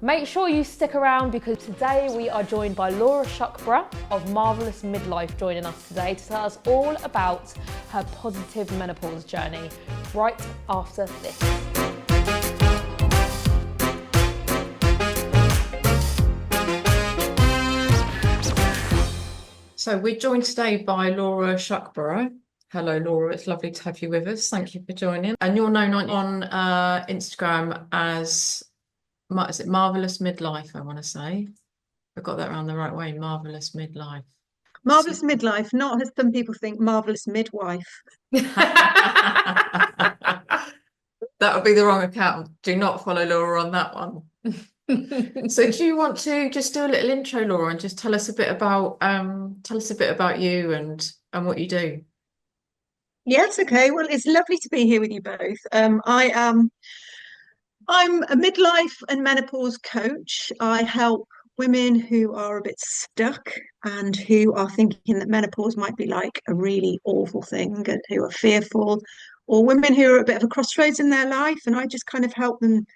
Make sure you stick around because today we are joined by Laura Shuckburgh of Marvellous Midlife joining us today to tell us all about her positive menopause journey right after this. So we're joined today by Laura Shuckburgh. Hello, Laura. It's lovely to have you with us. Thank you for joining. And you're known on Instagram as, is it Marvellous Midlife, I want to say. I got that around the right way, Marvellous Midlife. Marvellous Midlife, not as some people think, Marvellous Midwife. That would be the wrong account. Do not follow Laura on that one. So do you want to just do a little intro, Laura, and just tell us a bit about you and what you do? Yes, okay. Well, it's lovely to be here with you both. I'm a midlife and menopause coach. I help women who are a bit stuck and who are thinking that menopause might be like a really awful thing and who are fearful, or women who are at a bit of a crossroads in their life. And I just kind of help them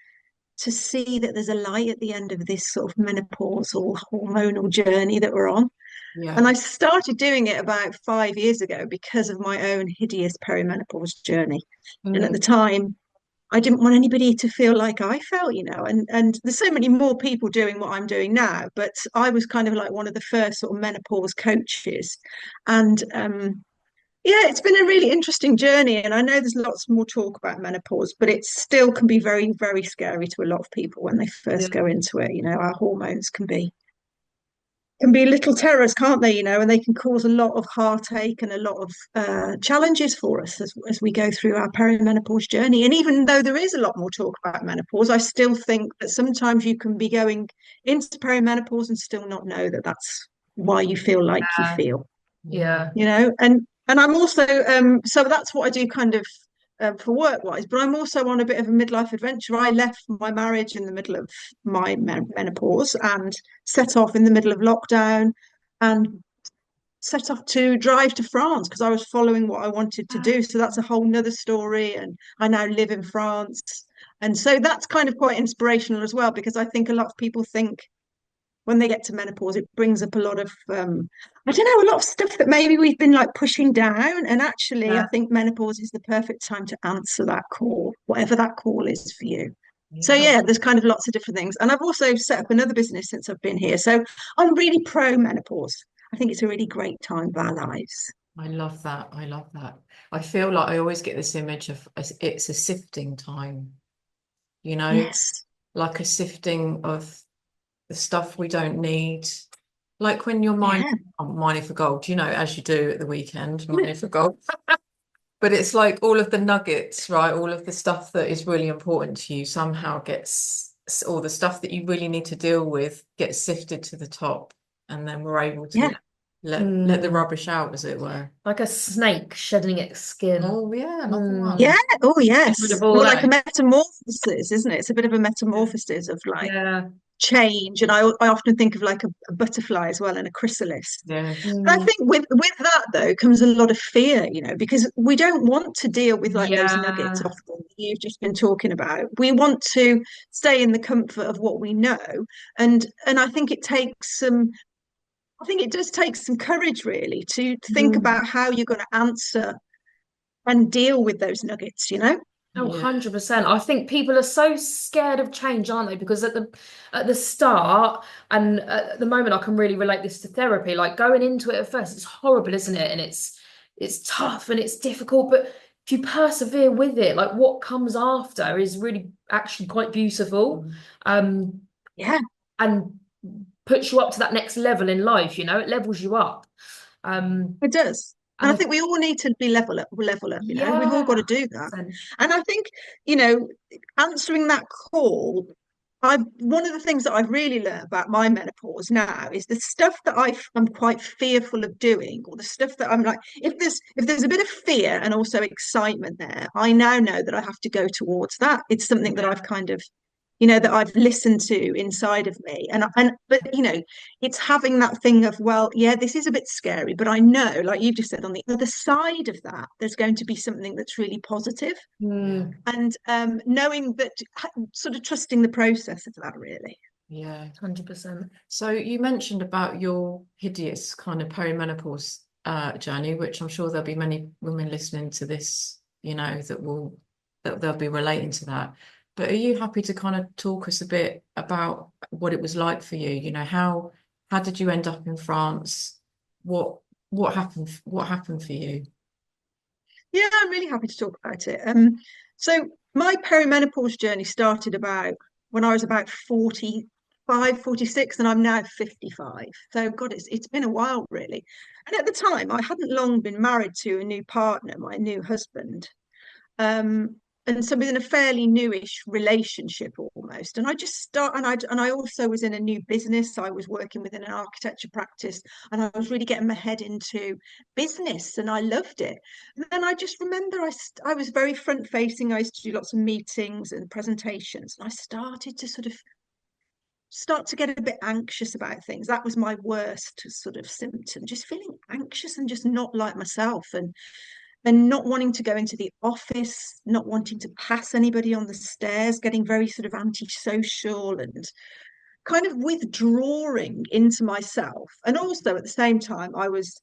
to see that there's a light at the end of this sort of menopausal hormonal journey that we're on. Yeah. And I started doing it about 5 years ago because of my own hideous perimenopause journey. And at the time, I didn't want anybody to feel like I felt, and there's so many more people doing what I'm doing now, but I was kind of like one of the first sort of menopause coaches. And yeah, it's been a really interesting journey. And I know there's lots more talk about menopause, but it still can be very, very scary to a lot of people when they first go into it. Our hormones can be little terrors, can't they? And they can cause a lot of heartache and a lot of challenges for us as we go through our perimenopause journey. And even though there is a lot more talk about menopause, I still think that sometimes you can be going into perimenopause and still not know that that's why you feel like you feel. Yeah. And I'm also so that's what I do kind of for work wise, but I'm also on a bit of a midlife adventure. I left my marriage in the middle of my menopause and set off in the middle of lockdown and set off to drive to France because I was following what I wanted to do. So that's a whole nother story. And I now live in France. And so that's kind of quite inspirational as well, because I think a lot of people think when they get to menopause, it brings up a lot of, I don't know, a lot of stuff that maybe we've been like pushing down. And actually, I think menopause is the perfect time to answer that call, whatever that call is for you. So yeah, there's kind of lots of different things. And I've also set up another business since I've been here. So I'm really pro menopause. I think it's a really great time of our lives. I love that. I love that. I feel like I always get this image of it's a sifting time, Yes. like a sifting of the stuff we don't need. Like when you're mining for gold, as you do at the weekend, mining for gold. But it's like all of the nuggets, right? All of the stuff that is really important to you somehow gets, all the stuff that you really need to deal with gets sifted to the top. And then we're able to let the rubbish out, as it were. Like a snake shedding its skin. Oh, yeah. Another one. Yeah. Oh, yes. More like a that. metamorphosis, isn't it? It's a bit of a metamorphosis of like change. And I often think of like a butterfly as well and a chrysalis. Yeah. But I think with that though comes a lot of fear, because we don't want to deal with like those nuggets often that you've just been talking about. We want to stay in the comfort of what we know. And I think it does take some courage really to think about how you're going to answer and deal with those nuggets. Oh, 100%. I think people are so scared of change, aren't they? Because at the start, and at the moment, I can really relate this to therapy. Like going into it at first, it's horrible, isn't it? And it's tough and it's difficult. But if you persevere with it, like what comes after is really actually quite beautiful. Yeah. And puts you up to that next level in life. It levels you up. It does. And I think we all need to be level up, we've all got to do that. And I think, answering that call, one of the things that I've really learned about my menopause now is the stuff that I'm quite fearful of doing, or the stuff that I'm like, if there's a bit of fear and also excitement there, I now know that I have to go towards that. It's something that I've kind of that I've listened to inside of me. But it's having that thing of, well, yeah, this is a bit scary, but I know, like you've just said, on the other side of that, there's going to be something that's really positive. And knowing that, sort of trusting the process of that, really. Yeah. 100%. So you mentioned about your hideous kind of perimenopause journey, which I'm sure there'll be many women listening to this, that they'll be relating to that. But are you happy to kind of talk us a bit about what it was like for you? How did you end up in France? What what happened? What happened for you? Yeah, I'm really happy to talk about it. So my perimenopause journey started about when I was about 45, 46, and I'm now 55. So God, it's been a while really. And at the time, I hadn't long been married to a new partner, my new husband. Um, and so within a fairly newish relationship almost. And I just start and I also was in a new business. I was working within an architecture practice and I was really getting my head into business and I loved it. And then I just remember I was very front facing. I used to do lots of meetings and presentations. And I started to start to get a bit anxious about things. That was my worst sort of symptom, just feeling anxious and just not like myself. And not wanting to go into the office, not wanting to pass anybody on the stairs, getting very sort of antisocial and kind of withdrawing into myself. And also at the same time, I was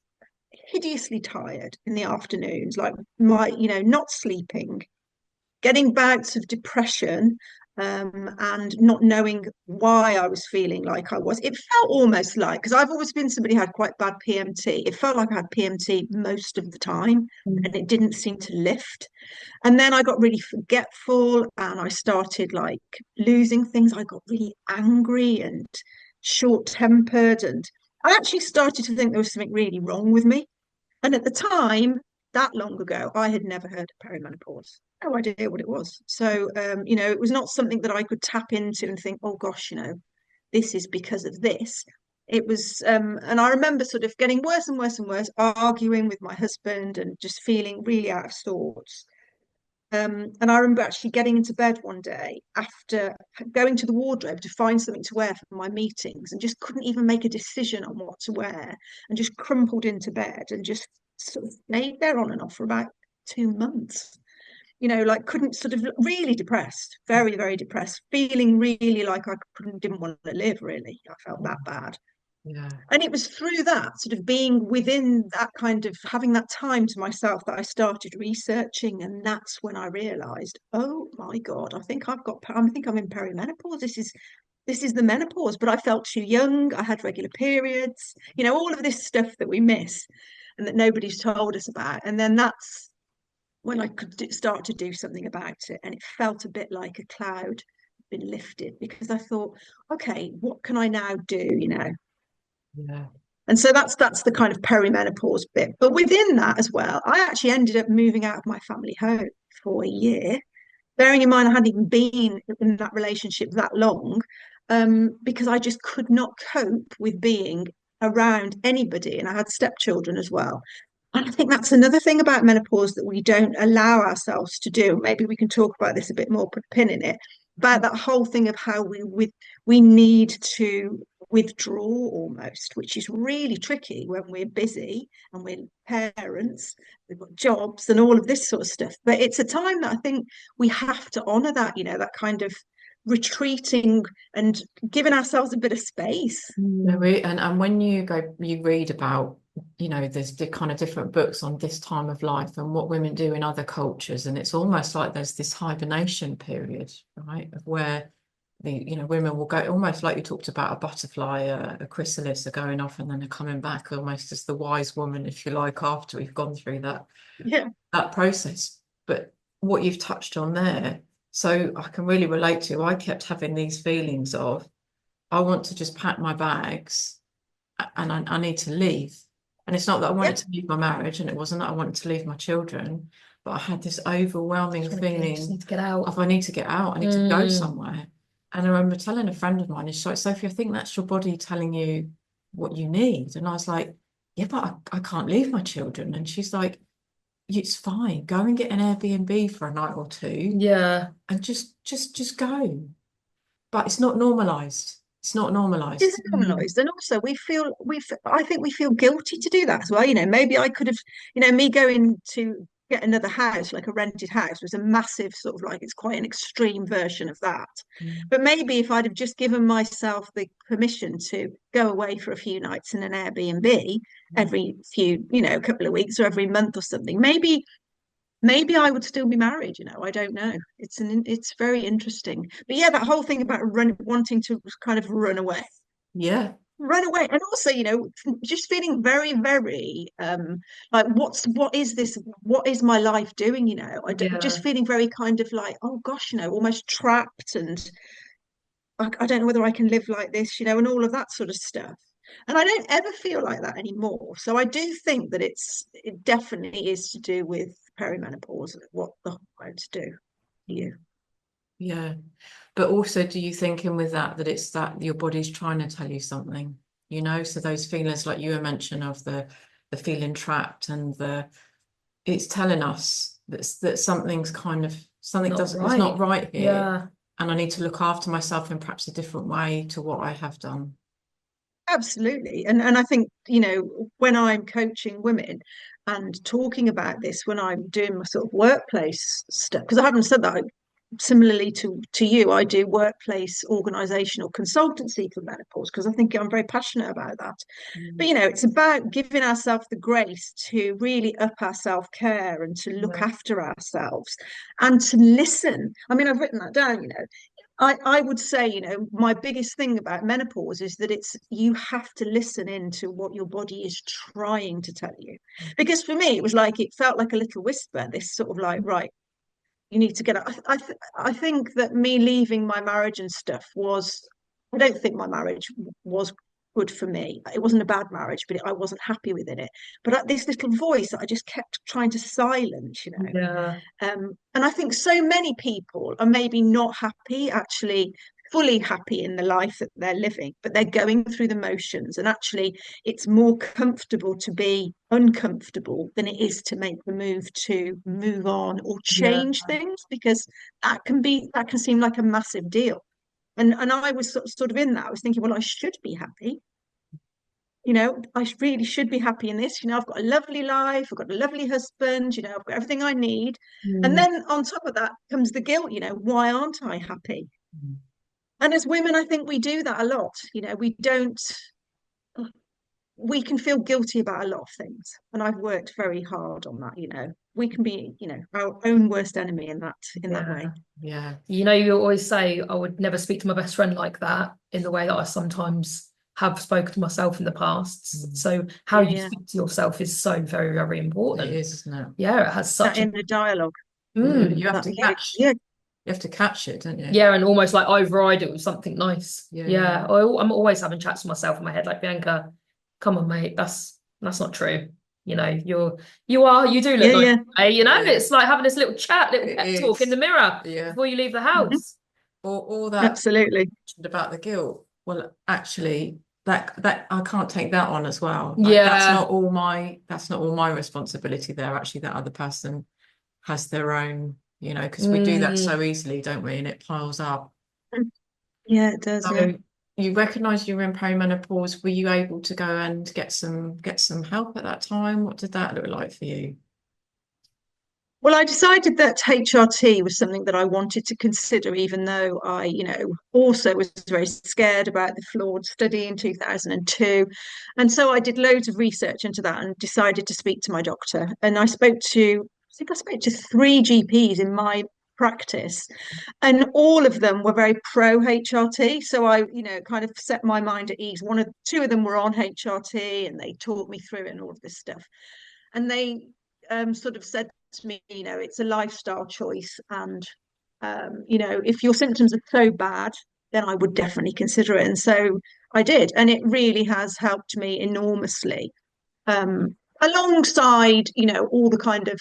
hideously tired in the afternoons, like not sleeping, getting bouts of depression, and not knowing why I was feeling like I was. It felt almost like, because I've always been somebody who had quite bad PMT, it felt like I had PMT most of the time and it didn't seem to lift. And then I got really forgetful and I started like losing things. I got really angry and short tempered. And I actually started to think there was something really wrong with me. And at the time, that long ago, I had never heard of perimenopause. No idea what it was. So, it was not something that I could tap into and think, oh gosh, this is because of this. It was, and I remember sort of getting worse and worse and worse, arguing with my husband and just feeling really out of sorts. And I remember actually getting into bed one day after going to the wardrobe to find something to wear for my meetings and just couldn't even make a decision on what to wear and just crumpled into bed and just sort of stayed there on and off for about 2 months. Like couldn't sort of really depressed, very, very depressed, feeling really like I didn't want to live really. I felt that bad. Yeah. And it was through that sort of being within that kind of having that time to myself that I started researching. And that's when I realized, oh my God, I think I'm in perimenopause. This is the menopause, but I felt too young. I had regular periods, all of this stuff that we miss and that nobody's told us about. And then that's when I could start to do something about it. And it felt a bit like a cloud had been lifted because I thought, okay, what can I now do? Yeah. And so that's the kind of perimenopause bit. But within that as well, I actually ended up moving out of my family home for a year. Bearing in mind I hadn't even been in that relationship that long, because I just could not cope with being around anybody. And I had stepchildren as well. And I think that's another thing about menopause that we don't allow ourselves to do. Maybe we can talk about this a bit more, put a pin in it, about that whole thing of how we need to withdraw almost, which is really tricky when we're busy and we're parents, we've got jobs and all of this sort of stuff. But it's a time that I think we have to honor that, that kind of retreating and giving ourselves a bit of space. And when you read about, there's the kind of different books on this time of life and what women do in other cultures, and it's almost like there's this hibernation period, right, of where women will go almost like you talked about a butterfly, a chrysalis are going off and then they're coming back almost as the wise woman, if you like, after we've gone through Yeah. that process. But what you've touched on there, so I can really relate to, I kept having these feelings of, I want to just pack my bags and I need to leave. And it's not that I wanted Yeah. to leave my marriage, and it wasn't that I wanted to leave my children, but I had this overwhelming feeling Just need to get out. of I need to get out, I need to go somewhere. And I remember telling a friend of mine, she's like, Sophie, I think that's your body telling you what you need. And I was like, yeah, but I can't leave my children. And she's like, it's fine. Go and get an Airbnb for a night or two Yeah. and just go. But it's not normalized. It's not It is normalized. normalized, and also I think we feel guilty to do that as well. Maybe I could have, me going to get another house, like a rented house, was a massive sort of like, it's quite an extreme version of that. Mm. But maybe if I'd have just given myself the permission to go away for a few nights in an Airbnb every few, couple of weeks or every month or something, maybe I would still be married, I don't know. It's very interesting. But yeah, that whole thing about wanting to kind of run away. Yeah. Run away. And also, just feeling very, very like what is this? What is my life doing? Just Yeah. feeling very kind of like, oh gosh, almost trapped, and I don't know whether I can live like this, and all of that sort of stuff. And I don't ever feel like that anymore. So I do think that it definitely is to do with perimenopause and what the hormones do to you. Yeah. But also, do you think in with that it's that your body's trying to tell you something, So those feelings like you were mentioning of the feeling trapped and it's telling us that something's kind of Not it's not right. right here. Yeah. And I need to look after myself in perhaps a different way to what I have done. Absolutely. And I think, when I'm coaching women and talking about this, when I'm doing my sort of workplace stuff, because I haven't said that, similarly to you, I do workplace organizational consultancy for menopause because I think I'm very passionate about that. But Mm. it's about giving ourselves the grace to really up our self-care and to look Yeah. after ourselves and to listen. I mean, I've written that down, I would say, my biggest thing about menopause is that you have to listen in to what your body is trying to tell you. Because for me, it was like it felt like a little whisper, this sort of like, right, you need to get out. I think that me leaving my marriage and stuff I don't think my marriage was good for me. It wasn't a bad marriage, but I wasn't happy within it. But this little voice that I just kept trying to silence, Yeah. and I think so many people are maybe not happy, actually fully happy in the life that they're living, but they're going through the motions. And actually, it's more comfortable to be uncomfortable than it is to make the move to move on or Yeah. change things, because that can seem like a massive deal. And I was sort of in that. I was thinking, well, I should be happy. I really should be happy in this. I've got a lovely life, I've got a lovely husband, I've got everything I need. And Mm. then on top of that comes the guilt, why aren't I happy? Mm. And as women, I think we do that a lot. We can feel guilty about a lot of things. And I've worked very hard on that. We can be, our own worst enemy in that Yeah. way. Yeah. You always say I would never speak to my best friend like that in the way that I sometimes have spoken to myself in the past. Mm. So how Yeah, you yeah. speak to yourself is so very, very It important. is, isn't it? Yeah, it has That such a inner dialogue. Yeah. mm, You have That to catch. yeah, You have to catch it, don't you? yeah, and almost like override it with something nice. Yeah. Yeah. Yeah, I'm always having chats to myself in my head, like Bianca, come on, mate, that's not true. You do look yeah, nice yeah. today, Yeah. it's like having this little chat, little It pep talk in the is. mirror Yeah. before you leave the Mhm. house. Or that Absolutely. about the guilt. Well, actually, that I can't take that on as well. Like Yeah, that's not all my responsibility there. Actually, that other person has their own, because we do that mm, so easily, don't we? And it piles up. Yeah, it does. Yeah. So you recognise you were in perimenopause. Were you able to go and get some help at that time? What did that look like for you? Well, I decided that HRT was something that I wanted to consider, even though I, also was very scared about the flawed study in 2002. And so I did loads of research into that and decided to speak to my doctor. And I think I spoke to three GPs in my practice, and all of them were very pro HRT. So I, kind of set my mind at ease. Two of them were on HRT and they taught me through it and all of this stuff. And they sort of said to me, it's a lifestyle choice. And, if your symptoms are so bad, then I would definitely consider it. And so I did. And it really has helped me enormously. Alongside, all the kind of,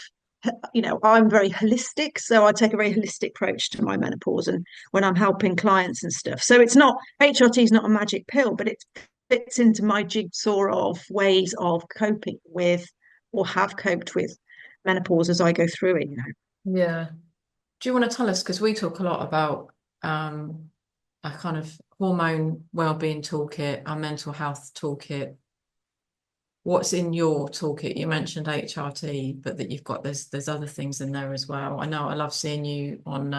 I'm very holistic. So I take a very holistic approach to my menopause and when I'm helping clients and stuff. So HRT is not a magic pill, but it fits into my jigsaw of ways of coping with or have coped with menopause as I go through it. yeah. Do you want to tell us? Because we talk a lot about a kind of hormone well-being toolkit, our mental health toolkit. what's in your toolkit? You mentioned HRT, but that you've got there's other things in there as well. I know I love seeing you on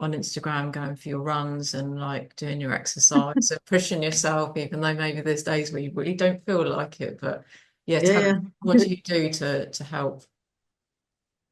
Instagram going for your runs and like doing your exercise and pushing yourself, even though maybe there's days where you really don't feel like it. But yeah, Yeah, yeah. what do you do to help?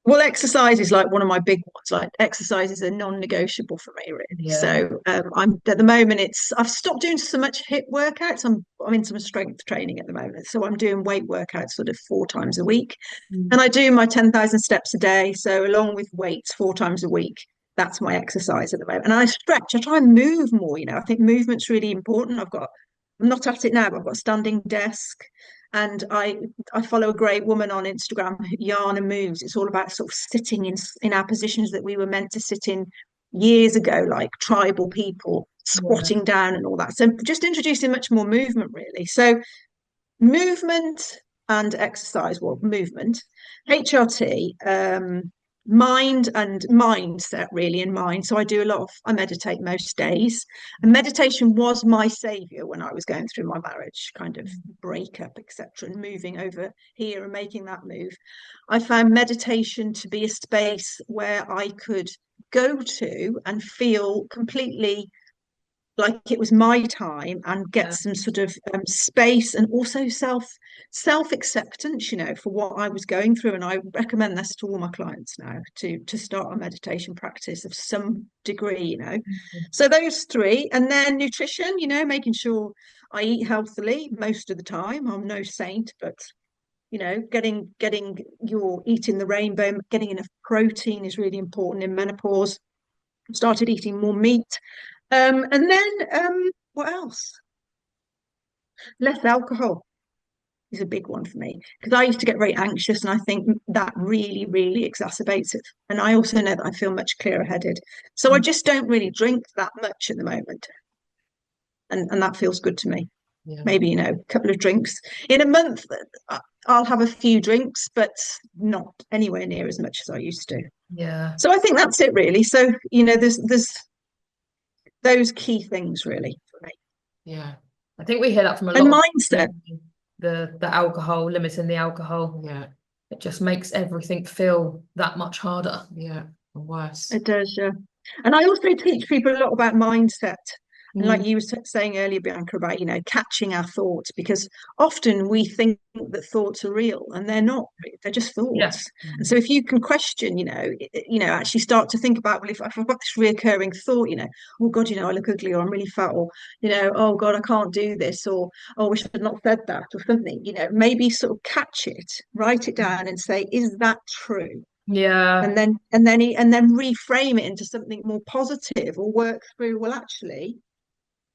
Well, exercise is like one of my big ones. Like exercise is a non-negotiable for me, really. Yeah. So I'm at the moment I've stopped doing so much hip workouts. I'm in some strength training at the moment. So I'm doing weight workouts sort of 4 times a week. Mm. And I do my 10,000 steps a day. So along with weights 4 times a week, that's my exercise at the moment. And I stretch, I try and move more, I think movement's really important. I'm not at it now, but I've got a standing desk. And I follow a great woman on Instagram, Yana Moves. It's all about sort of sitting in our positions that we were meant to sit in years ago, like tribal people, Yeah. squatting down and all that. So just introducing much more movement, really. So movement and exercise, well, movement, HRT, mind and mindset, really, in mind. So I meditate most days. And meditation was my savior when I was going through my marriage kind of breakup, etc., and moving over here and making that move. I found meditation to be a space where I could go to and feel completely like it was my time and get Yeah. some sort of space and also self acceptance, for what I was going through. And I recommend this to all my clients now to start a meditation practice of some degree. So those three, and then nutrition, making sure I eat healthily most of the time. I'm no saint, but getting your eating the rainbow, getting enough protein is really important in menopause. Started eating more meat. And then what else? Less alcohol is a big one for me because I used to get very anxious, and I think that really, really exacerbates it. And I also know that I feel much clearer headed. So I Mm. just don't really drink that much at the moment. And that feels good to me. Yeah. Maybe, a couple of drinks in a month. I'll have a few drinks, but not anywhere near as much as I used to. Yeah. So I think that's it really. So, there's those key things really for me. Yeah. I think we hear that from a And lot of mindset. the alcohol, limiting the alcohol. Yeah. It just makes everything feel that much harder. Yeah. Worse. It does, yeah. And I also teach people a lot about mindset. And like Mm. you were saying earlier, Bianca, about, catching our thoughts, because often we think that thoughts are real and they're not. They're just Yeah. thoughts. And so if you can question, actually start to think about, well, if I've got this reoccurring thought, oh God, I look ugly, or I'm really fat, or, oh God, I can't do this, or, oh, we should have not said that, or something, maybe sort of catch it, write it down and say, is that true? Yeah. And then reframe it into something more positive, or work through, well, actually,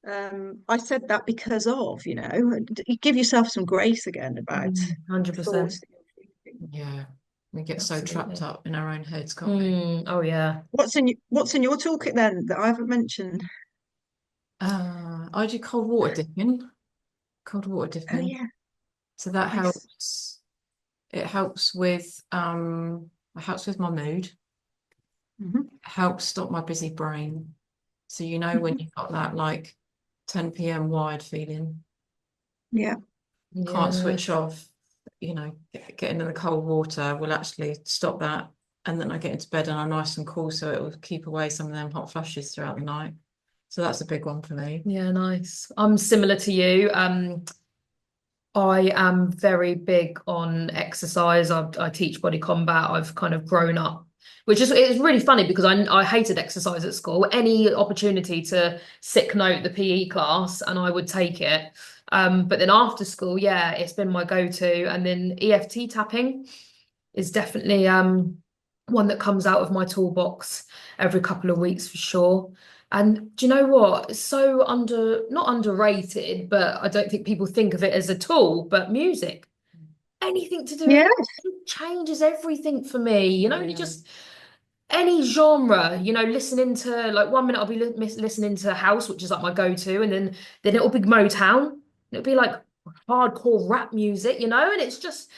I said that because of, you give yourself some grace again about 100%. thoughts that you're thinking. Yeah. We get so trapped Absolutely. up in our own heads, can't we? Oh yeah. What's in your toolkit then that I haven't mentioned? I do cold water dipping. Cold water Oh dipping. yeah, So that nice. helps. It helps with my mood. Hmm. Helps stop my busy brain. So when Hmm. you've got that like 10 p.m. wired feeling, Yeah. can't Yeah. switch off, getting in the cold water will actually stop that. And then I get into bed and I'm nice and cool, so it will keep away some of them hot flushes throughout the night. So that's a big one for me. Yeah, nice. I'm similar to you. I am very big on exercise. I teach body combat. I've kind of grown up, which is it's really funny because I hated exercise at school. Any opportunity to sick note the PE class, and I would take it. But then after school, yeah, it's been my go-to. And then EFT tapping is definitely one that comes out of my toolbox every couple of weeks for sure. And do you know what? It's so not underrated, but I don't think people think of it as a tool, but music. Anything to do with Yeah. it changes everything for me. You Yeah. just any genre, listening to like 1 minute I'll be listening to house, which is like my go-to, and then it'll be Motown. It'll be like hardcore rap music, and it's just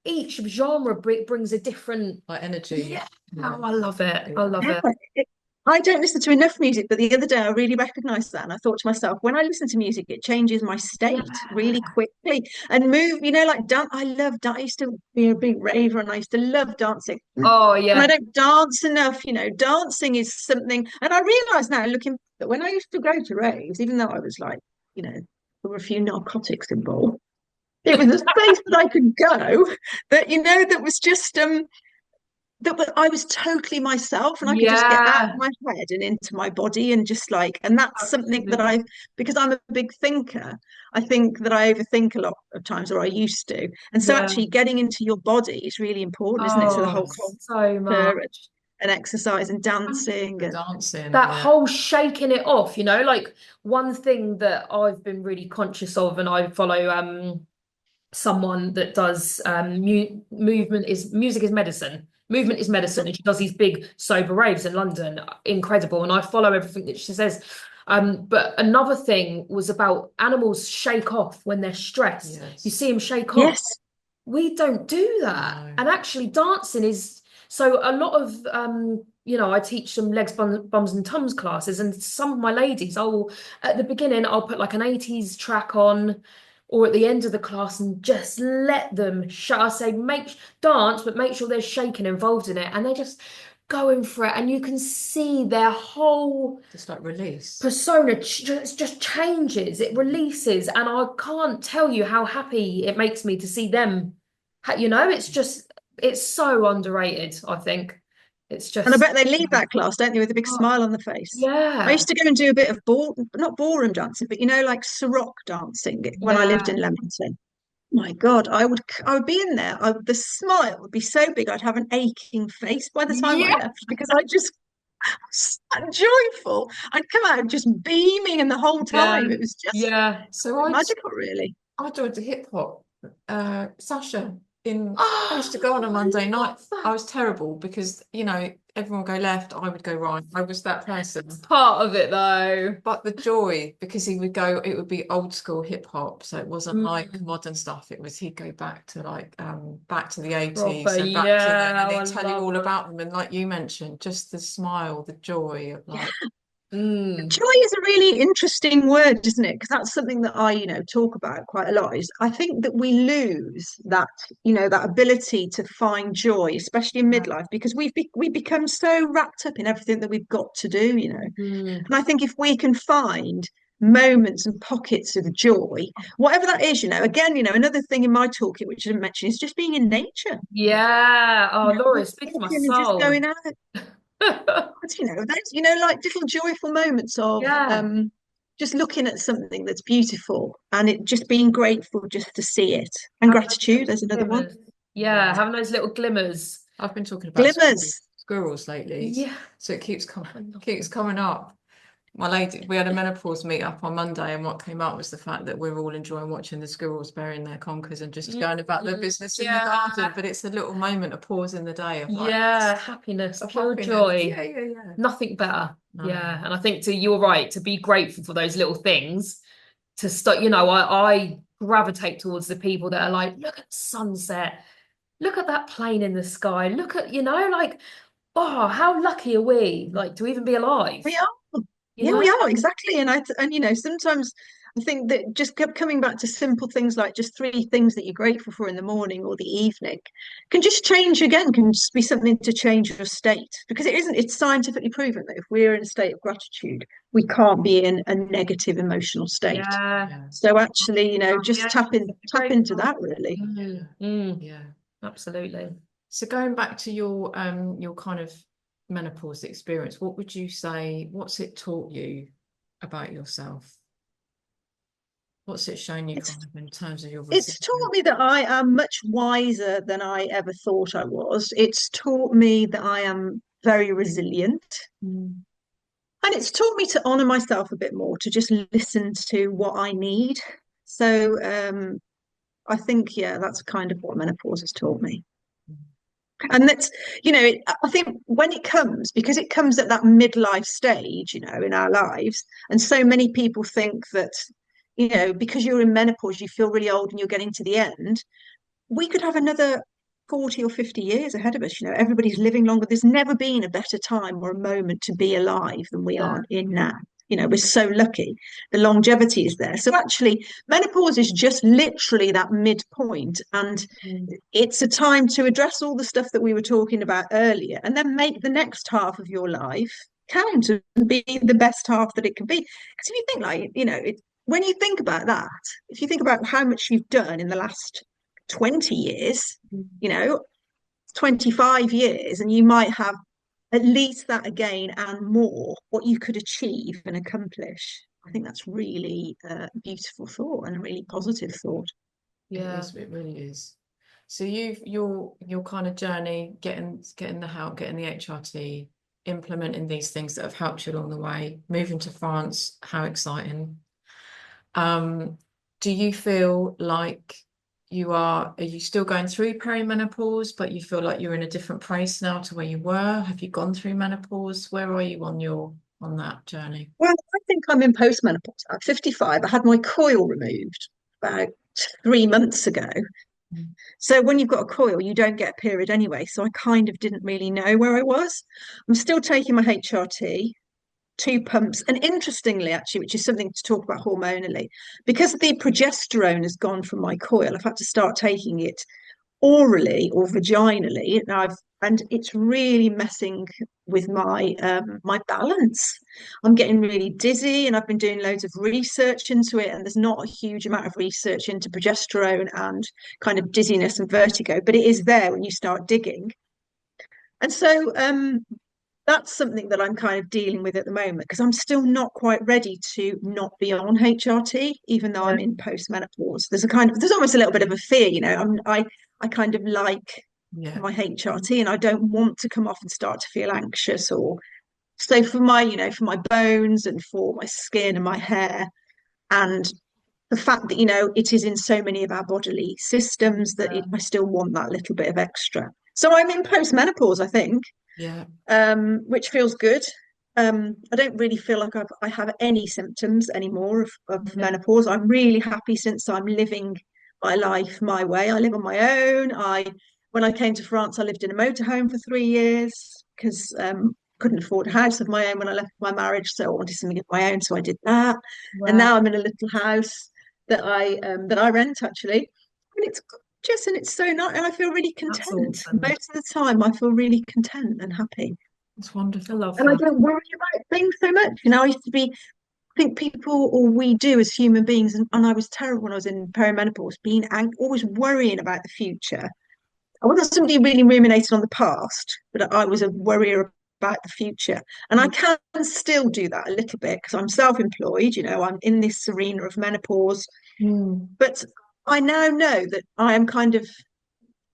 each genre brings a different Like energy. yeah. Yeah. Oh, I love it. I love Yeah. it. I don't listen to enough music, but the other day I really recognized that. And I thought to myself, when I listen to music, it changes my Yeah. state really quickly and move, like dance. I love dance. I used to be a big raver and I used to love dancing. Oh And I yeah. don't dance enough, dancing is something. And I realize now, looking that when I used to go to raves, even though I was like, there were a few narcotics involved, it was a space that I could go that was just I was totally myself and I could just get out of Yeah. my head and into my body and just and that's something that Absolutely. because I'm a big thinker, I think that I overthink a lot of times, or I used to. And so Yeah. actually getting into your body is really important, isn't it? So the Oh, whole so culture much. and exercise and dancing The and dancing, That yeah. whole shaking it off, like one thing that I've been really conscious of, and I follow someone that does music is medicine. Movement is medicine, and she does these big sober raves in London. Incredible, and I follow everything that she says. But another thing was about animals shake off when they're stressed. You Yes. see them shake off. yes, We don't do that. No. And actually dancing is so a lot of I teach some legs, bums and tums classes, and some of my ladies, I'll at the beginning I'll put like an 80s track on, or at the end of the class and just let them shut. I say make dance, but make sure they're shaking involved in it, and they're just going for it, and you can see their whole Just like release. persona just changes. It releases, and I can't tell you how happy it makes me to see them. It's so underrated. I think it's and I just bet they leave that class, don't they, with a big oh, smile on the face. I yeah, used to go and do a bit of not ballroom dancing, but like Sarok dancing when I lived yeah, in Leamington. My God, I would be in there. The smile would be so big, I'd have an aching face by the time I yeah, left because I just so joyful. I'd come out just beaming, and the whole yeah, time it was just yeah. So magical, really. I joined the hip hop. Sasha I used to go on a Oh, I Monday night. love I that. was terrible because, everyone would go left, I would go right. I was that person. Part of it though. But the joy, because he would go, it would be old school hip hop. So it wasn't like Mm, modern stuff. He'd go back to back to the 80s. proper, So back to them, and yeah, I he'd tell you love all that. about them. And like you mentioned, just the smile, the joy of Yeah. Mm, Joy is a really interesting word, isn't it? Because that's something that I, talk about quite a lot. Is I think that we lose that ability to find joy, especially in yeah, midlife, because we become so wrapped up in everything that we've got to do. mm. And I think if we can find moments and pockets of joy, whatever that is, again, another thing in my toolkit which I didn't mention is just being in nature. Yeah. Oh, Laura, speak to my Walking and just soul. going out. Like little joyful moments of Yeah. just looking at something that's beautiful and it just being grateful just to see it. And Having those gratitude, little there's another one. glimmers. Yeah, yeah. having those little glimmers. I've been talking about Glimmers. squirrels lately. Yeah. So it I love keeps coming up. My lady, we had a menopause meet up on Monday, and what came up was the fact that we're all enjoying watching the squirrels burying their conkers and just going about their business in the garden. Yeah. But it's a little moment, a pause in the day of Yeah. Happiness, of pure happiness. joy. Yeah, yeah, yeah. Nothing better. No. Yeah. And I think you're right, to be grateful for those little things, to start, I gravitate towards the people that are like, look at the sunset, look at that plane in the sky, look at, like, oh, how lucky are we, like, to even be alive, We are. you Yeah, know? we are exactly. And sometimes I think that just kept coming back to simple things like just three things that you're grateful for in the morning or the evening can just change again, can just be something to change your state. Because it's scientifically proven that if we're in a state of gratitude, we can't be in a negative emotional state. Yeah. Yeah. So actually, Yeah, just tap into grateful. that really. Mm, mm, Yeah. absolutely. So going back to your kind of menopause experience, what would you say, what's it taught you about yourself? What's it shown you It's kind of in terms of your it's taught resilience? me that I am much wiser than I ever thought I was. It's taught me that I am very resilient. Mm. And it's taught me to honor myself a bit more, to just listen to what I need. So I think, yeah, that's kind of what menopause has taught me. And that's, I think when it comes, because it comes at that midlife stage, in our lives, and so many people think that, because you're in menopause, you feel really old and you're getting to the end. We could have another 40 or 50 years ahead of us. Everybody's living longer. There's never been a better time or a moment to be alive than we Yeah. are in now. We're so lucky. The longevity is there. So actually, menopause is just literally that midpoint. And it's a time to address all the stuff that we were talking about earlier and then make the next half of your life count and be the best half that it can be. Because if you think when you think about that, if you think about how much you've done in the last 20 years, you know, 25 years, and you might have at least that again and more what you could achieve and accomplish. I think that's really a beautiful thought and a really positive thought. Yeah. It really is. So your kind of journey, getting the help, getting the HRT, implementing these things that have helped you along the way, moving to France, how exciting. Do you feel like are you still going through perimenopause, but you feel like you're in a different place now to where you were? Have you gone through menopause? Where are you on that journey? Well, I think I'm in postmenopause. At 55, I had my coil removed about 3 months ago. So when you've got a coil, you don't get a period anyway. So I kind of didn't really know where I was. I'm still taking my HRT, 2 pumps. And interestingly, actually, which is something to talk about hormonally, because the progesterone has gone from my coil, I've had to start taking it orally or vaginally, and it's really messing with my balance. I'm getting really dizzy, and I've been doing loads of research into it, and there's not a huge amount of research into progesterone and kind of dizziness and vertigo, but it is there when you start digging. And so that's something that I'm kind of dealing with at the moment because I'm still not quite ready to not be on HRT, even though I'm in postmenopause. There's almost a little bit of a fear, I kind of like my HRT and I don't want to come off and start to feel anxious or so for my bones and for my skin and my hair and the fact that, it is in so many of our bodily systems that I still want that little bit of extra. So I'm in postmenopause, I think. Yeah. Which feels good. I don't really feel like I have any symptoms anymore of menopause. I'm really happy since I'm living my life my way. I live on my own. When I came to France, I lived in a motorhome for 3 years because couldn't afford a house of my own when I left my marriage, so I wanted something of my own, so I did that. Wow. And now I'm in a little house that I rent actually, and it's gorgeous and it's so nice, and I feel really content. Awesome. Most of the time, I feel really content and happy. It's wonderful. I love And I that. don't worry about things so much. I used to think people or we do as human beings, and I was terrible when I was in perimenopause, always worrying about the future. I wasn't somebody who really ruminated on the past, but I was a worrier about the future. And I can still do that a little bit because I'm self-employed, I'm in this arena of menopause. But I now know that I am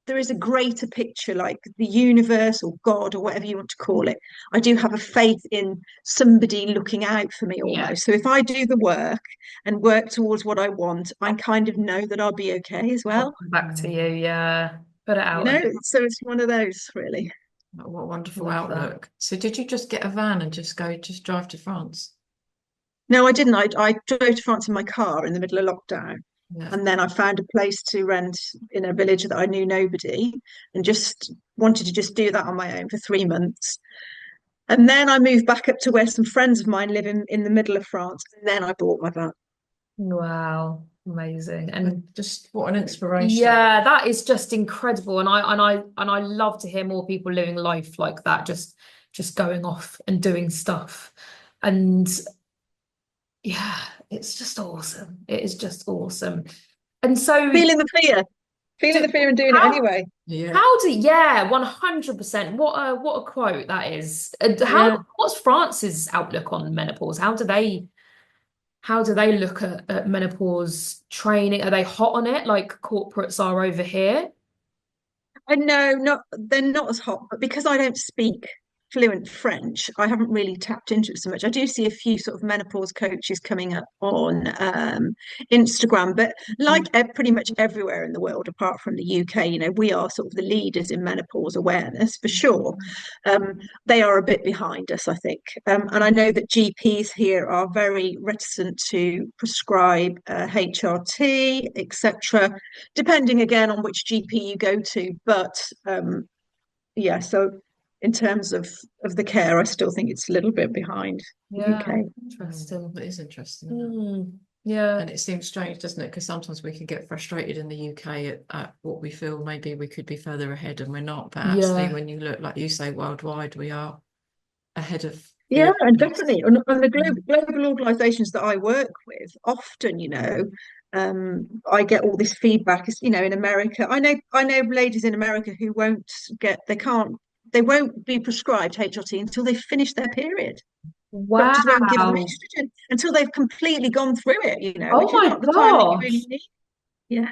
there is a greater picture, like the universe or God or whatever you want to call it. I do have a faith in somebody looking out for me almost. So if I do the work and work towards what I want, I kind of know that I'll be okay as well. I'll come back to you, yeah. Put it out. So it's one of those really. What a wonderful Love outlook. that. So did you just get a van and just drive to France? No, I didn't. I drove to France in my car in the middle of lockdown. Yeah. And then I found a place to rent in a village that I knew nobody and just wanted to just do that on my own for 3 months. And then I moved back up to where some friends of mine live in the middle of France. And then I bought my van. Wow, amazing. And just what an inspiration. yeah, that is just incredible. And I love to hear more people living life like that, just going off and doing stuff. And yeah, it's just awesome. It is just awesome. And so Feeling the fear and doing it anyway. Yeah. how do, yeah, 100%. What a quote that is. What's France's outlook on menopause? How do they look at menopause training? Are they hot on it like corporates are over here? I know they're not as hot, but because I don't speak fluent French, I haven't really tapped into it so much. I do see a few sort of menopause coaches coming up on Instagram, but like pretty much everywhere in the world, apart from the UK, you know, we are sort of the leaders in menopause awareness for sure. They are a bit behind us, I think. And I know that GPs here are very reticent to prescribe HRT, etc., depending again on which GP you go to. But yeah, so in terms of the care, I still think it's a little bit behind the Yeah, UK. interesting. It is interesting, isn't it? Yeah. And it seems strange, doesn't it? Because sometimes we can get frustrated in the UK at what we feel maybe we could be further ahead and we're not. But actually, when you look, like you say, worldwide, we are ahead of Yeah, and everyone else. definitely. And the global organisations that I work with, often, you know, I get all this feedback. You know, in America, I know ladies in America who they won't be prescribed HRT until they've finished their period. Doctors won't give them Wow. estrogen until they've completely gone through it, you know, Oh which is my not the time that you really gosh. need. Yeah.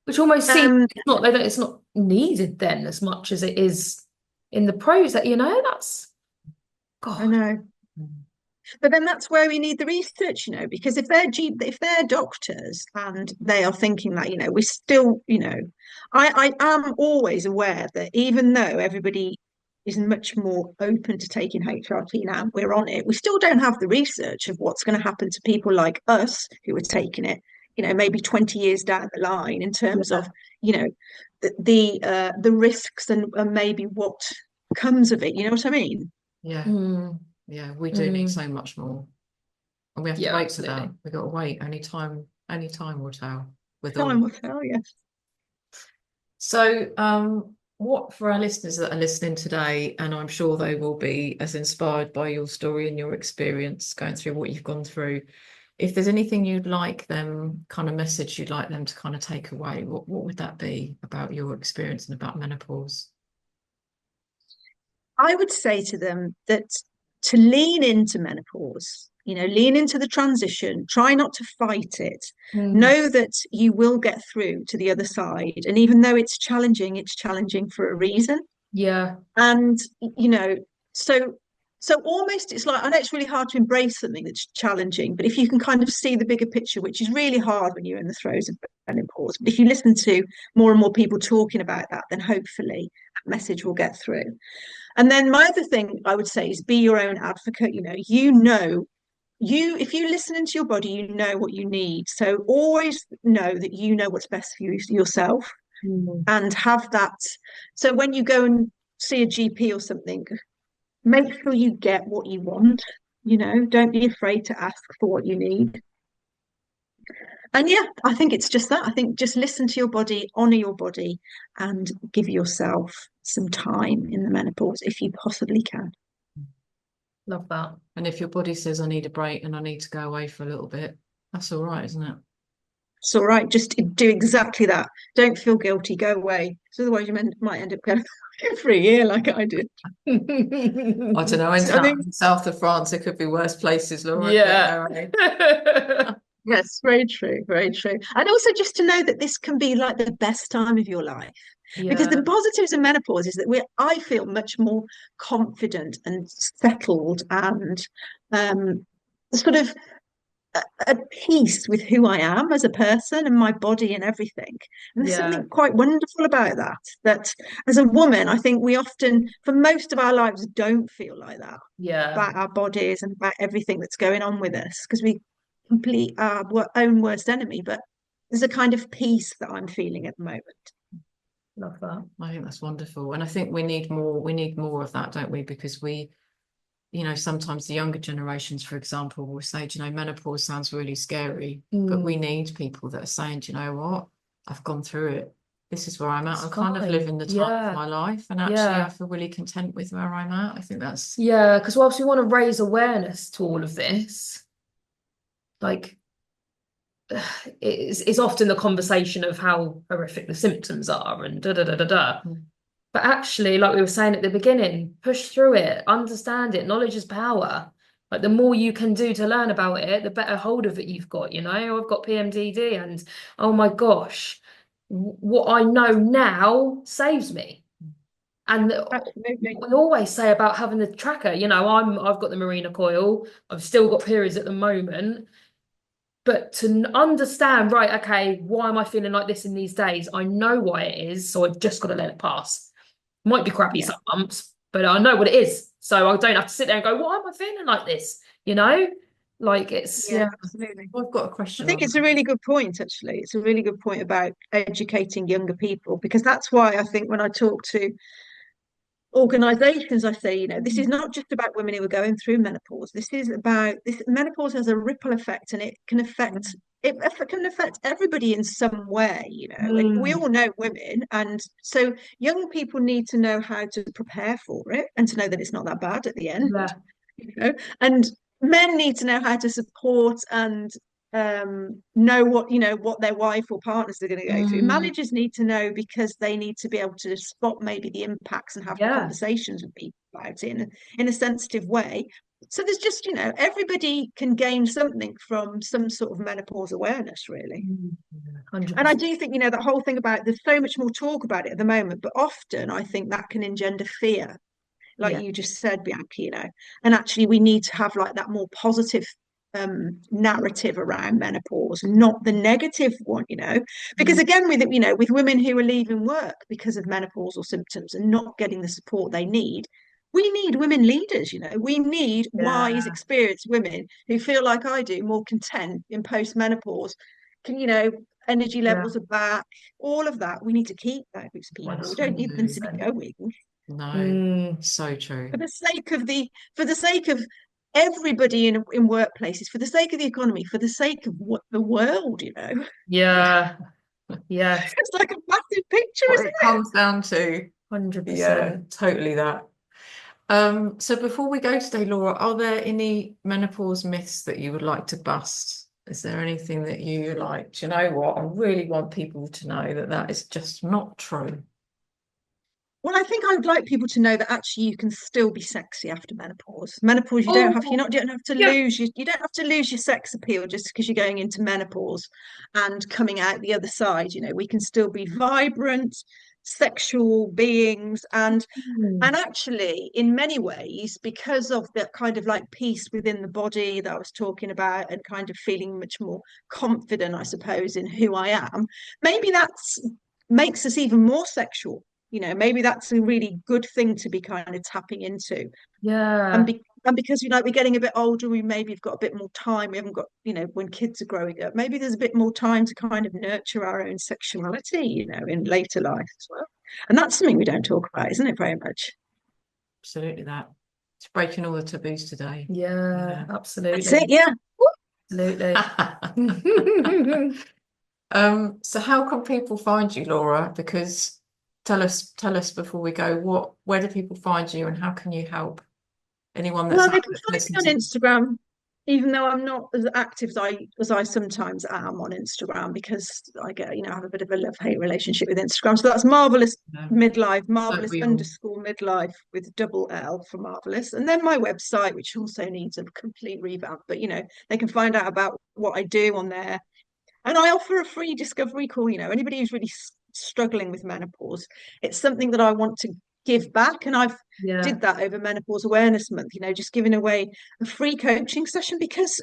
Which almost seems Um, it's not needed then as much as it is in the pros that, you know, that's I God. know. But then that's where we need the research, you know, because if they're doctors and they are thinking that, you know, we still, you know, I am always aware that even though everybody is much more open to taking HRT now, we're on it, we still don't have the research of what's going to happen to people like us who are taking it, you know, maybe 20 years down the line in terms Yeah. of, you know, the risks and maybe what comes of it, you know what I mean? Yeah. Mm, Yeah, we do need so much more. And we have to yeah, wait for that. absolutely. We've got to wait. Only time will tell with all. Time will tell, yes. So, what for our listeners that are listening today, and I'm sure they will be as inspired by your story and your experience going through what you've gone through. If there's anything you'd like them, kind of message you'd like them to kind of take away, what would that be about your experience and about menopause? I would say to them that to lean into menopause, you know, lean into the transition, try not to fight it. Mm, Know that you will get through to the other side. And even though it's challenging for a reason. yeah, And, you know, so so almost it's like I know it's really hard to embrace something that's challenging, but if you can kind of see the bigger picture, which is really hard when you're in the throes of menopause, but if you listen to more and more people talking about that, then hopefully that message will get through. And then my other thing I would say is be your own advocate. If you listen into your body, you know what you need. So always know that you know what's best for you yourself mm, and have that. So when you go and see a GP or something, make sure you get what you want. You know, don't be afraid to ask for what you need. And yeah, I think it's just that. I think just listen to your body, honor your body, and give yourself some time in the menopause if you possibly can. love that. And if your body says I need a break and I need to go away for a little bit, that's all right, isn't it? It's all right. Just do exactly that. Don't feel guilty. Go away. So otherwise, might end up going for a year like I did. I don't know. So I think, In south of France, it could be worse places, Laura. Yeah. yes, very true. Very true. And also just to know that this can be like the best time of your life. Because the Yeah, positives of menopause is that I feel much more confident and settled and sort of at peace with who I am as a person and my body and everything. And there's yeah, something quite wonderful about that. That as a woman, I think we often, for most of our lives, don't feel like that yeah, about our bodies and about everything that's going on with us because we complete our own worst enemy. But there's a kind of peace that I'm feeling at the moment. love that. I think that's wonderful. And I think we need more of that, don't we? Because sometimes the younger generations, for example, will say, "Do you know, menopause sounds really scary," but we Mm, need people that are saying, "Do you know what? I've gone through it. This is where I'm at. it's I'm kind of living fine. the time of Yeah, my life, and actually I yeah, feel really content with where I'm at." I think that's yeah. Because whilst we want to raise awareness to all of this, like it's often the conversation of how horrific the symptoms are and da da da da da. But actually, like we were saying at the beginning, push through it, understand it. Knowledge is power. Like the more you can do to learn about it, the better hold of it you've got. You know, I've got PMDD, and oh my gosh, what I know now saves me. And Absolutely. we always say about having the tracker, I've got the Marina coil. I've still got periods at the moment. But to understand, right, okay, why am I feeling like this in these days? I know why it is, so I've just got to let it pass. Might be crappy Yeah. some months, but I know what it is. So I don't have to sit there and go, why am I feeling like this? Like it's, Yeah, yeah. absolutely. I've got a I question think on it's a that. really good point, actually. It's a really good point about educating younger people, because that's why I think when I talk to organizations, I say, this is not just about women who are going through menopause. This is about this menopause has a ripple effect, and it can affect everybody in some way, and we Mm, all know women. And so young people need to know how to prepare for it and to know that it's not that bad at the end, yeah, and men need to know how to support and know what their wife or partners are going to go through. mm, Managers need to know because they need to be able to spot maybe the impacts and have yeah, conversations with people about it in a sensitive way. So there's just, everybody can gain something from some sort of menopause awareness, really. And I 100%. do think, that whole thing about there's so much more talk about it at the moment, but often I think that can engender fear, like Yeah, you just said, Bianca, and actually we need to have like that more positive narrative around menopause, not the negative one, because mm, again, with women who are leaving work because of menopausal symptoms and not getting the support they need, we need women leaders, we need wise, yeah, experienced women who feel like I do, more content in post-menopause, can, energy yeah, levels are back, all of that. We need to keep those people. We don't need them to be 100%. going No, Mm, so true. for the sake of everybody in workplaces, for the sake of the economy, for the sake of what the world, yeah, yeah, it's like a massive picture, What isn't it it? comes down to. Yeah, 100%. totally that. So before we go today, Laura, are there any menopause myths that you would like to bust? Is there anything that you like? Do you know what? I really want people to know that that is just not true. Well, I think I would like people to know that actually you can still be sexy after menopause. Menopause, Oh, you don't have to yeah, you don't have to lose your sex appeal just because you're going into menopause and coming out the other side. We can still be vibrant, sexual beings, mm, and actually, in many ways, because of the kind of like peace within the body that I was talking about and kind of feeling much more confident, I suppose, in who I am, maybe that's makes us even more sexual. Maybe that's a really good thing to be kind of tapping into. And, yeah, because we're getting a bit older, we maybe have got a bit more time. We haven't got, when kids are growing up, maybe there's a bit more time to kind of nurture our own sexuality, in later life as well. And that's something we don't talk about, isn't it, very much? Absolutely that. It's breaking all the taboos today. yeah, Yeah. That's it, absolutely, yeah. absolutely. So how can people find you, Laura? Because tell us before we go, where do people find you and how can you help anyone that's Well, out they can there find listening me to on this? Instagram, even though I'm not as active as I sometimes am on Instagram, because I get, I have a bit of a love-hate relationship with Instagram. So that's Marvellous No, Midlife, don't Marvellous we all? underscore midlife with double L for Marvellous. And then my website, which also needs a complete revamp, but they can find out about what I do on there. And I offer a free discovery call, anybody who's really struggling with menopause. It's something that I want to give back. And I've Yeah, did that over Menopause Awareness Month, just giving away a free coaching session because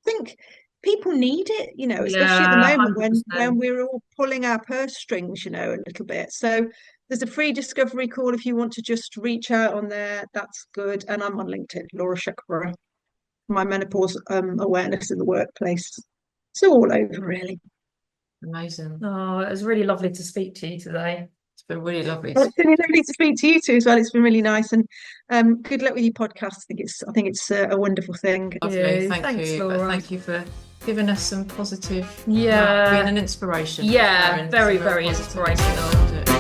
I think people need it, especially at the yeah, moment when 100%. we're all pulling our purse strings, a little bit. So there's a free discovery call if you want to just reach out on there. That's good. And I'm on LinkedIn, Laura Shuckburgh, my menopause awareness in the workplace. So all over, really. Amazing. Oh, it was really lovely to speak to you today. It's been really lovely. Well, it's been lovely to speak to you too as well. It's been really nice, and good luck with your podcast. I think it's a wonderful thing. Lovely. You. Thank Thanks, you. But Laura. thank you for giving us some positive, being Yeah, an inspiration, yeah, sharing very, some real very positivity inspirational. around it.